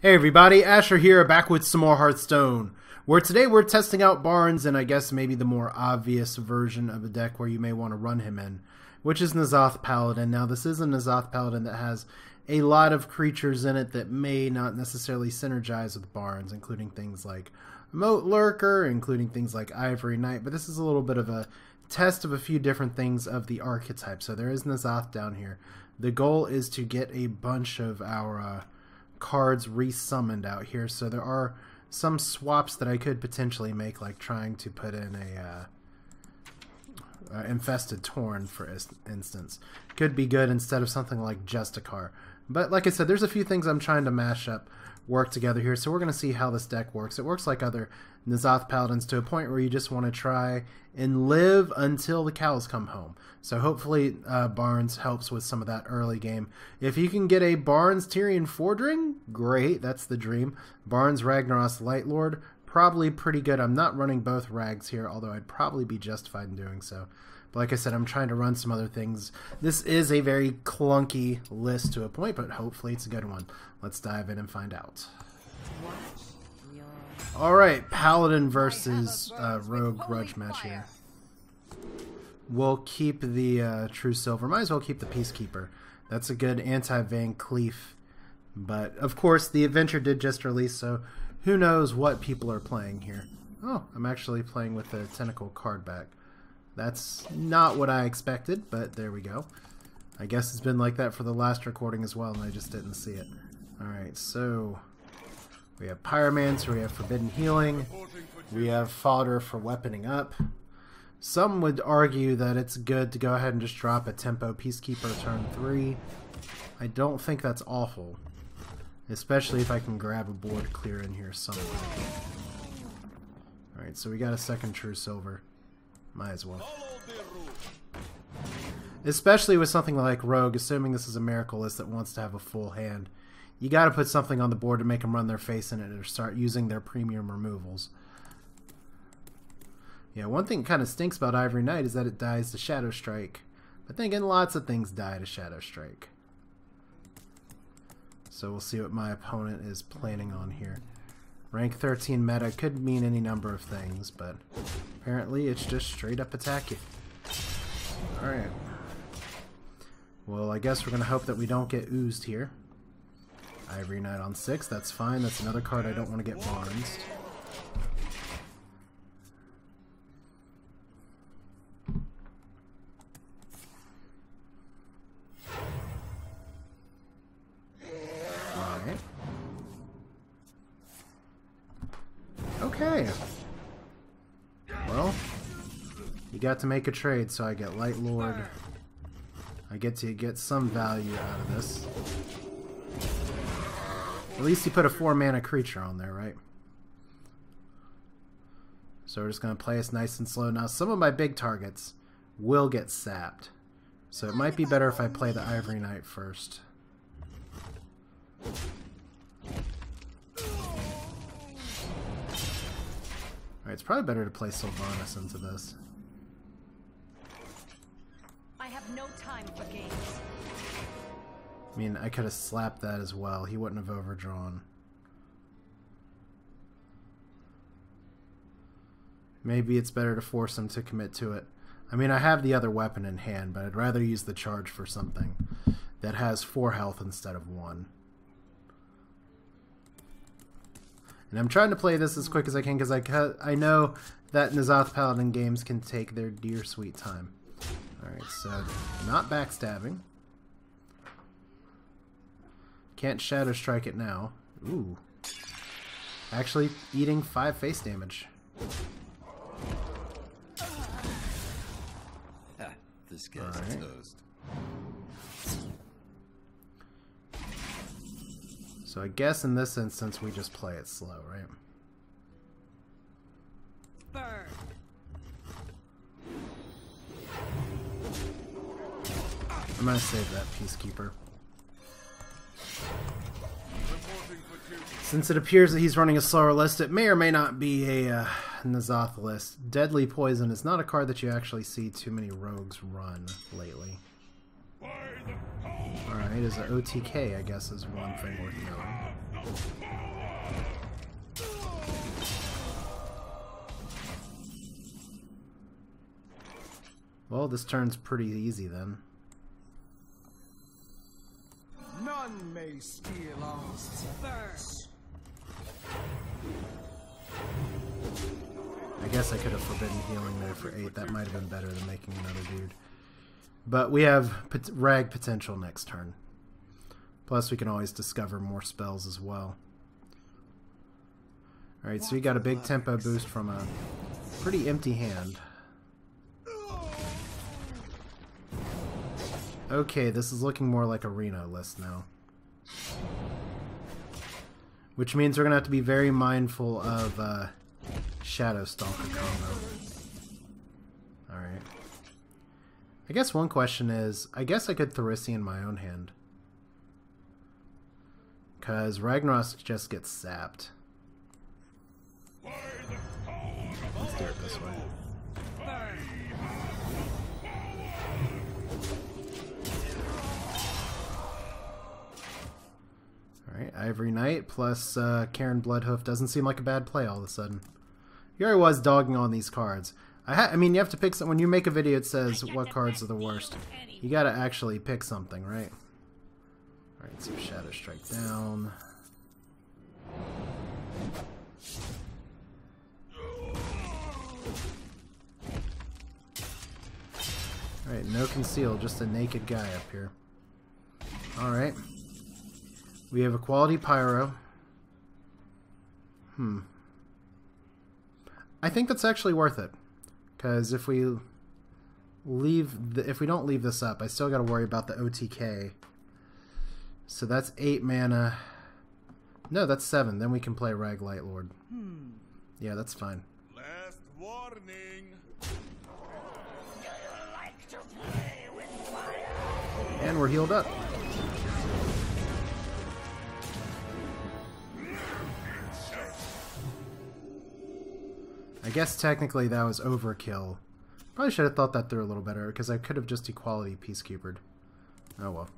Hey everybody, Asher here, back with some more Hearthstone, where today we're testing out Barnes and I guess maybe the more obvious version of a deck where you may want to run him in, which is N'Zoth Paladin. Now this is a N'Zoth Paladin that has a lot of creatures in it that may not necessarily synergize with Barnes, including things like Moat Lurker, including things like Ivory Knight, but this is a little bit of a test of a few different things of the archetype. So there is N'Zoth down here. The goal is to get a bunch of our cards resummoned out here, so there are some swaps that I could potentially make, like trying to put in a Infested Torn, for instance. Could be good instead of something like Justicar. But like I said, there's a few things I'm trying to mash up, work together here, so we're going to see how this deck works. It works like other N'Zoth Paladins to a point where you just want to try and live until the cows come home. So hopefully Barnes helps with some of that early game. If you can get a Barnes Tyrian Fordring, great, that's the dream. Barnes Ragnaros Lightlord, probably pretty good. I'm not running both Rags here, although I'd probably be justified in doing so. But like I said, I'm trying to run some other things. This is a very clunky list to a point, but hopefully it's a good one. Let's dive in and find out. Alright, Paladin versus Rogue grudge match here. We'll keep the True Silver. Might as well keep the Peacekeeper. That's a good anti-Van Cleef. But, of course, the Adventure did just release, so who knows what people are playing here. Oh, I'm actually playing with the Tentacle card back. That's not what I expected, but there we go. I guess it's been like that for the last recording as well, and I just didn't see it. Alright, so we have Pyromancer, we have Forbidden Healing, we have Fodder for weaponing up. Some would argue that it's good to go ahead and just drop a Tempo Peacekeeper turn 3. I don't think that's awful, especially if I can grab a board clear in here somewhere. Alright, so we got a second True Silver. Might as well. Especially with something like Rogue, assuming this is a Miracle list that wants to have a full hand. You gotta put something on the board to make them run their face in it or start using their premium removals. Yeah, one thing that kind of stinks about Ivory Knight is that it dies to Shadow Strike. But then again, lots of things die to Shadow Strike. So we'll see what my opponent is planning on here. Rank 13 meta could mean any number of things, but apparently it's just straight up attack you. Alright. Well, I guess we're going to hope that we don't get oozed here. Ivory Knight on 6, that's fine. That's another card I don't want to get Barnes. Alright. Okay. Well, you got to make a trade, so I get Light Lord. I get to get some value out of this. At least you put a 4-mana creature on there, right? So we're just going to play us nice and slow. Now, some of my big targets will get sapped. So it might be better if I play the Ivory Knight first. Alright, it's probably better to play Sylvanas into this. I have no time for games. I mean, I could have slapped that as well. He wouldn't have overdrawn. Maybe it's better to force him to commit to it. I mean, I have the other weapon in hand, but I'd rather use the charge for something that has 4 health instead of 1. And I'm trying to play this as quick as I can because I know that N'Zoth Paladin games can take their dear sweet time. Alright, so not backstabbing. Can't Shadow Strike it now. Ooh. Actually eating 5 face damage. This guy's toast. So I guess in this instance we just play it slow, right? Burn. I'm gonna save that Peacekeeper. Since it appears that he's running a slower list, it may or may not be a N'Zoth list. Deadly Poison is not a card that you actually see too many rogues run lately. Alright, is an OTK, I guess, is one thing worth knowing. Well, this turn's pretty easy then. None may steal our success. I guess I could have forbidden healing there for 8. That might have been better than making another dude. But we have rag potential next turn. Plus we can always discover more spells as well. Alright, so we got a big tempo boost from a pretty empty hand. Okay, this is looking more like a Reno list now. Which means we're going to have to be very mindful of Shadow Stalker combo. Alright. I guess one question is, I guess I could Therici in my own hand. Because Ragnaros just gets sapped. Let's do it this way. Alright, Ivory Knight plus Karen Bloodhoof doesn't seem like a bad play all of a sudden. Here I was dogging on these cards. I mean, you have to pick some. When you make a video, it says what cards are the worst. You gotta actually pick something, right? Alright, so Shadow Strike down. Alright, no conceal, just a naked guy up here. Alright. We have a quality Pyro. I think that's actually worth it. Because if we don't leave this up, I still got to worry about the OTK. So that's 8 mana. No, that's 7. Then we can play Rag Light Lord. Yeah, that's fine. Last warning. And we're healed up. I guess technically that was overkill. Probably should have thought that through a little better, because I could have just equality Peacekeepered. Oh well.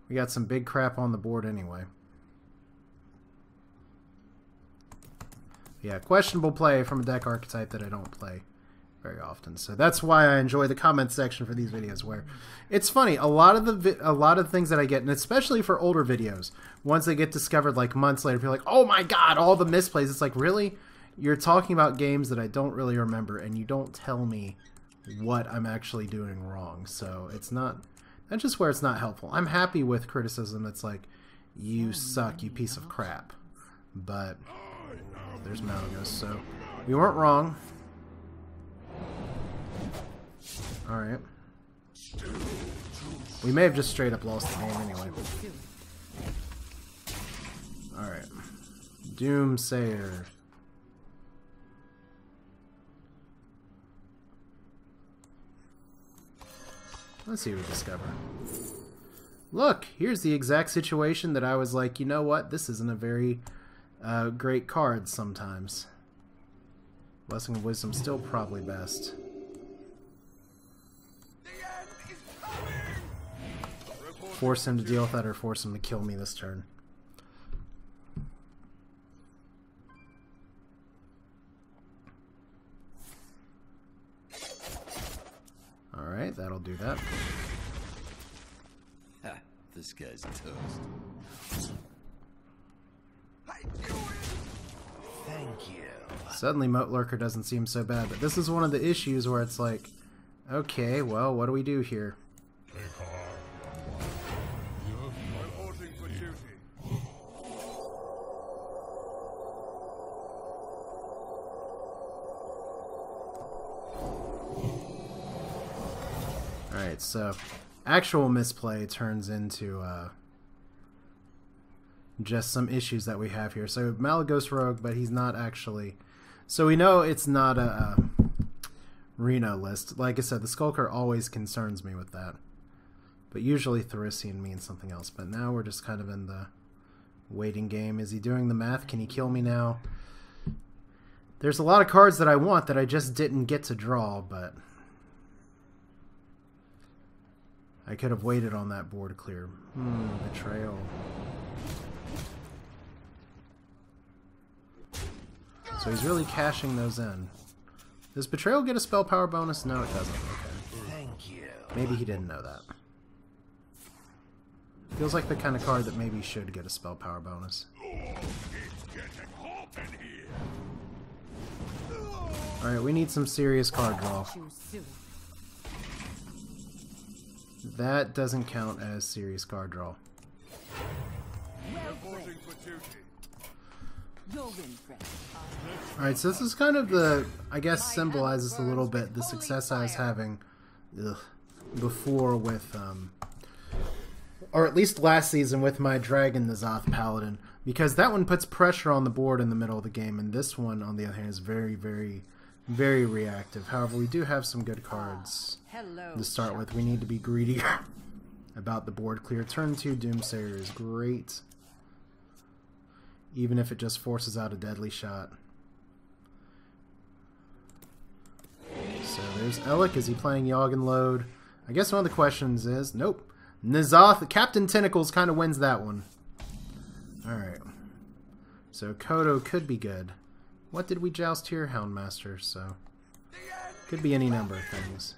We got some big crap on the board anyway. Yeah, questionable play from a deck archetype that I don't play very often. So that's why I enjoy the comment section for these videos, where it's funny, a lot of things that I get, and especially for older videos, once they get discovered like months later, people are like, oh my god, all the misplays. It's like, really? You're talking about games that I don't really remember, and you don't tell me what I'm actually doing wrong. So it's not, that's just where it's not helpful. I'm happy with criticism that's like, you suck, you piece of crap. But there's Malagos, so we weren't wrong. Alright. We may have just straight up lost the game anyway. Alright. Doomsayer. Let's see what we discover. Look! Here's the exact situation that I was like, you know what? This isn't a very great card sometimes. Blessing of Wisdom still probably best. Force him to deal with that, or force him to kill me this turn. Alright, that'll do that. Ha, this guy's toast. Thank you. Suddenly Moat Lurker doesn't seem so bad, but this is one of the issues where it's like, okay, well, what do we do here? Alright, so actual misplay turns into just some issues that we have here. So Malagos Rogue, but he's not actually... So we know it's not a Reno list. Like I said, the Skulker always concerns me with that. But usually Therici means something else. But now we're just kind of in the waiting game. Is he doing the math? Can he kill me now? There's a lot of cards that I want that I just didn't get to draw, but... I could have waited on that board clear. Betrayal. So he's really cashing those in. Does Betrayal get a spell power bonus? No, it doesn't. Okay. Thank you. Maybe he didn't know that. Feels like the kind of card that maybe should get a spell power bonus. It's getting hot in here. Alright, we need some serious card draw. That doesn't count as serious card draw. Reporting for duty. Alright, so this is kind of the, I guess, symbolizes a little bit the success I was having before with, or at least last season with my Dragon N'Zoth Paladin, because that one puts pressure on the board in the middle of the game, and this one, on the other hand, is very, very, very reactive. However, we do have some good cards to start with. We need to be greedy about the board clear. Turn 2 Doomsayer is great, even if it just forces out a deadly shot. So there's Elec. Is he playing Yogg Load? I guess one of the questions is, nope. N'Zoth, Captain Tentacles kind of wins that one. Alright. So Kodo could be good. What did we joust here? Houndmaster, so could be any number of things.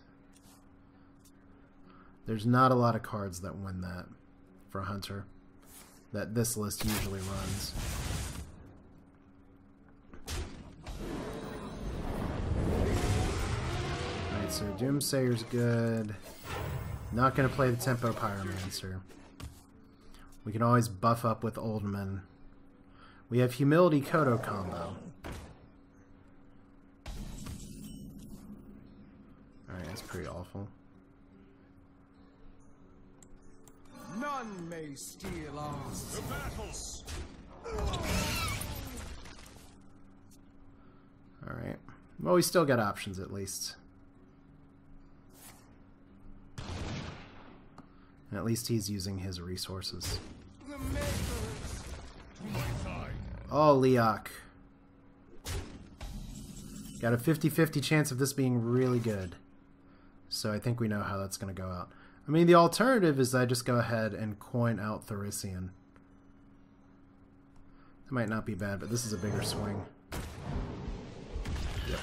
There's not a lot of cards that win that for a hunter that this list usually runs. Alright, so Doomsayer's good. Not going to play the Tempo Pyromancer. We can always buff up with Oldman. We have Humility Kodo combo. Alright, that's pretty awful. None may steal our battles. Alright. Well, we still got options at least. And at least he's using his resources. Oh, Leok. Got a 50-50 chance of this being really good. So I think we know how that's going to go out. I mean, the alternative is I just go ahead and coin out Thorician. That might not be bad, but this is a bigger swing. Yep.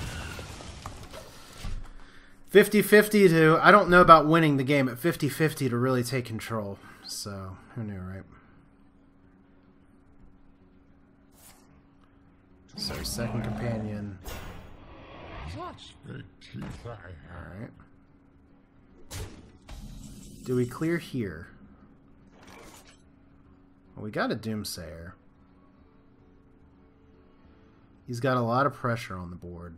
50-50 to... I don't know about winning the game at 50-50 to really take control. So, who knew, right? So, second companion. Alright. Do we clear here? Well, we got a Doomsayer. He's got a lot of pressure on the board.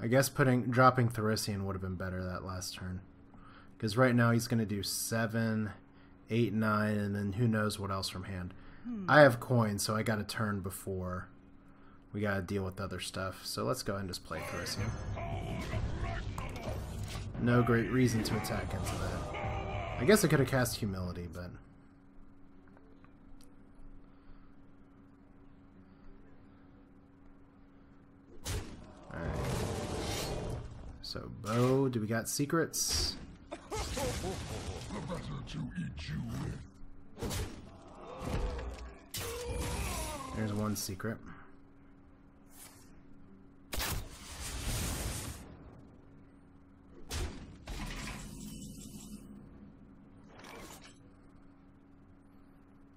I guess dropping Thorician would have been better that last turn. Because right now he's going to do 7, 8, 9, and then who knows what else from hand. I have coins, so I got a turn before we got to deal with other stuff. So let's go ahead and just play Thorician. No great reason to attack into that. I guess I could have cast Humility, but... Alright. So, Bo, do we got secrets? There's one secret.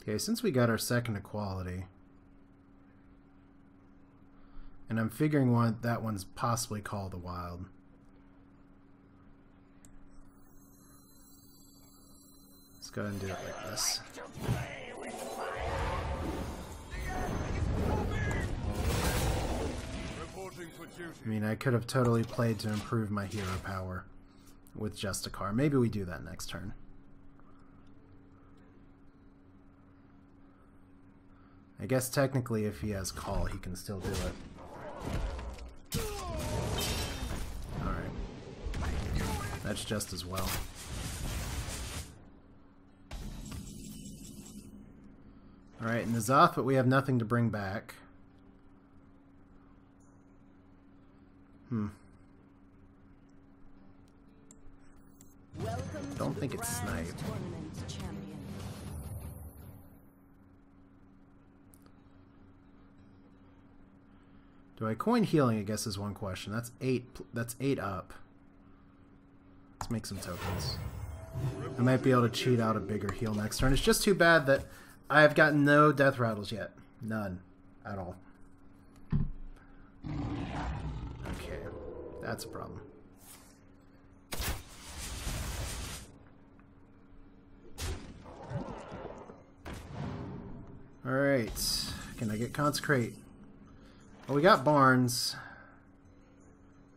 Okay, since we got our second equality, and I'm figuring that one's possibly called the Wild. Let's go ahead and do it like this. I mean, I could have totally played to improve my hero power with just a card. Maybe we do that next turn. I guess technically if he has Call, he can still do it. Alright. That's just as well. Alright, N'Zoth, but we have nothing to bring back. Don't think it's Snipe. Do I coin healing, I guess, is one question. That's 8. That's 8 up. Let's make some tokens. I might be able to cheat out a bigger heal next turn. It's just too bad that I've gotten no death rattles yet. None. At all. Okay. That's a problem. Alright. Can I get Consecrate? Well, we got Barnes.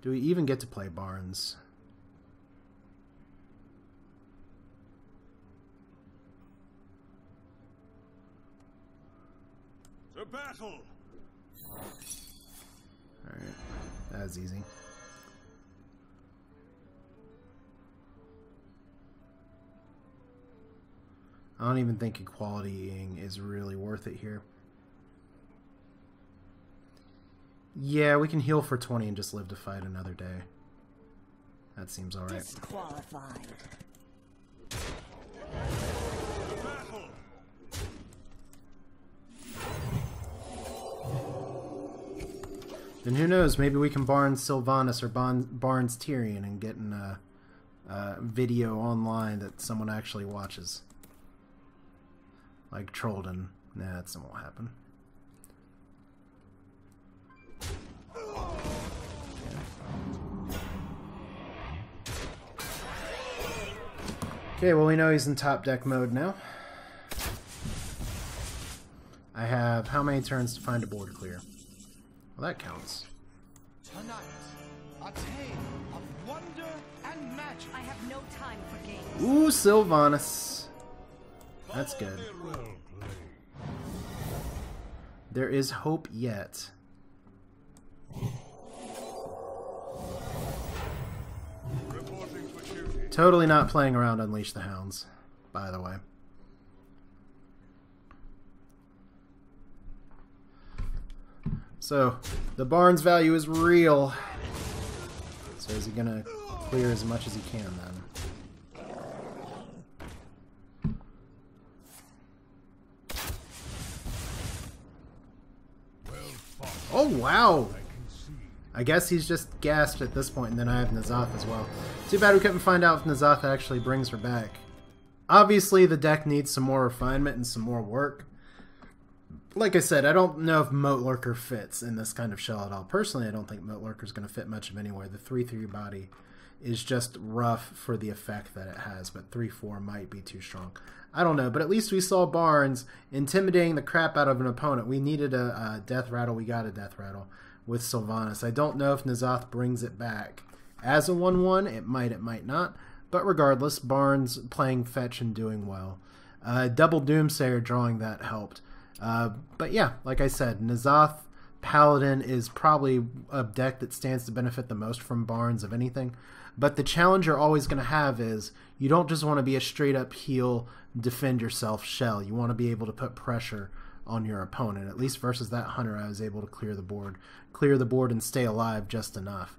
Do we even get to play Barnes? To battle! Alright. That was easy. I don't even think equalitying is really worth it here. Yeah, we can heal for 20 and just live to fight another day. That seems alright. Disqualified. Then who knows, maybe we can Barnes Sylvanas or Barnes Tyrion and get in a video online that someone actually watches. Like Trollden. Nah, that won't happen. Okay, well we know he's in top deck mode now. I have how many turns to find a board clear? Well, that counts. Tonight, a tale of wonder and magic. I have no time for games. Ooh, Sylvanas. That's good. There is hope yet. Totally not playing around Unleash the Hounds, by the way. So, the Barnes value is real. So is he gonna clear as much as he can then? Oh wow! I guess he's just gassed at this point, and then I have N'Zoth as well. Too bad we couldn't find out if N'Zoth actually brings her back. Obviously, the deck needs some more refinement and some more work. Like I said, I don't know if Moat Lurker fits in this kind of shell at all. Personally, I don't think Moat Lurker is going to fit much of anywhere. The 3/3 body is just rough for the effect that it has, but 3/4 might be too strong. I don't know, but at least we saw Barnes intimidating the crap out of an opponent. We needed a death rattle. We got a death rattle with Sylvanas. I don't know if N'Zoth brings it back as a 1/1. It might not. But regardless, Barnes playing fetch and doing well. Double Doomsayer drawing that helped. But yeah, like I said, N'Zoth Paladin is probably a deck that stands to benefit the most from Barnes of anything. But the challenge you're always going to have is you don't just want to be a straight up heal, defend yourself shell. You want to be able to put pressure on your opponent. At least versus that Hunter, I was able to clear the board and stay alive just enough.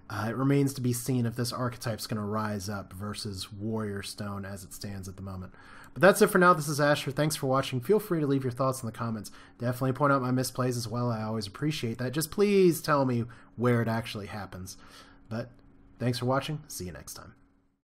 It remains to be seen if this archetype's going to rise up versus Warrior Stone as it stands at the moment. But that's it for now. This is Asher. Thanks for watching. Feel free to leave your thoughts in the comments. Definitely point out my misplays as well. I always appreciate that. Just please tell me where it actually happens. But thanks for watching. See you next time.